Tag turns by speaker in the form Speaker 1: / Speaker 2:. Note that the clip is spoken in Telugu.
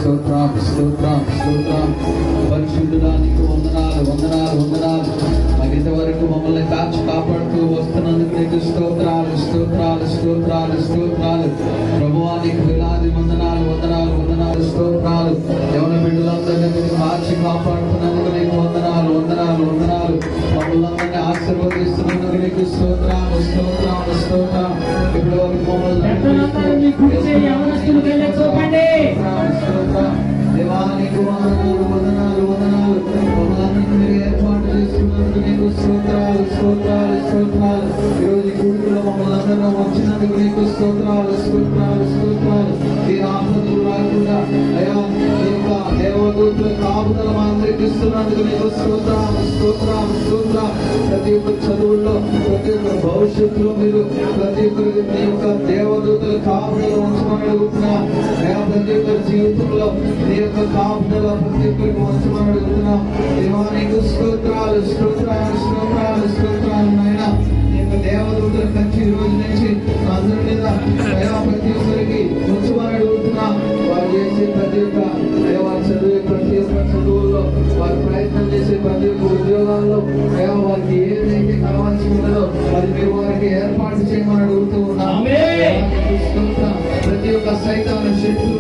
Speaker 1: స్తోత్రం స్తోత్రం స్తోత్రం. పరిశుద్ధుడానికి వందనాలు వందనాలు వందనాలు. మరి ఇంతవరకు మమ్మల్ని కాచి కాపాడుతూ వస్తున్నందుకు నీకు స్తోత్రాలు స్తోత్రాలు స్తోత్రాలు స్తోత్రాలు. ప్రభువానికి వేలాది వందనాలు వందనాలు వందనాలు స్తోత్రాలు. ఎవరి బిడ్డలందరినీ మీరు కాచి కాపాడుతున్నందుకు నీకు వందనాలు వందనాలు వందనాలు. మమ్మల్ని ఆశీర్వదిస్తున్నందుకు నీకు స్తోత్రాలు స్తోత్రాలు స్తోత్రం. ఇప్పుడు వరకు మమ్మల్ని దేవానికి వందనాలు వందనాలు వందనాలు. మమ్మల్ని మీరు ఏర్పాటు చేసుకున్నందుకు నీకు స్తోత్రాలు స్తోత్రాలు స్తోత్రాలు. ఈరోజు కూతురు మమ్మల్ని అందరూ వచ్చినందుకు నీకు స్తోత్రాలు స్తోత్రాలు స్తోత్రాలు. ఈ ఆపదలు రాకుండా అయా నీ యొక్క దేవదూతుల కాపుదల అందరికి ఇస్తున్నందుకు నీకు స్తోత్రాలు స్తోత్రాలు స్తోత్రం. ప్రతి ఒక్క చదువుల్లో ప్రతి ఒక్క భవిష్యత్తులో మీరు ప్రతి ఒక్కరికి మీ యొక్క దేవదూతల కాపుదల ఉంచమని అడుగుతున్నా. ప్రతి ఒక్కరి జీవితంలో నీ యొక్క కాపుదల ప్రతి ఒక్కరికి ఉంచమని అడుగుతున్నా. దేవానికి స్తోత్రాలు స్తోత్రాలు స్తోత్రాలు స్తోత్రాలు. నాయన నీ యొక్క దేవదూతల కంచి ఈ రోజు నుంచి అందరి మీద ప్రతి ఒక్కరికి ఉంచమని అడుగుతున్నా. వారు చేసే ప్రతి ఒక్క వారు చదివే ప్రతి ఒక్క చదువుల్లో వారు ప్రయత్నం చేసే ప్రతి ఒక్క ఉద్యోగాల్లో వారికి ఏదైతే కావాల్సి ఉన్నదో అది మీరు వారికి ఏర్పాటు చేయమని అడుగుతూ ఉన్నాం. ప్రతి ఒక్క సైతాన్ని శక్తులు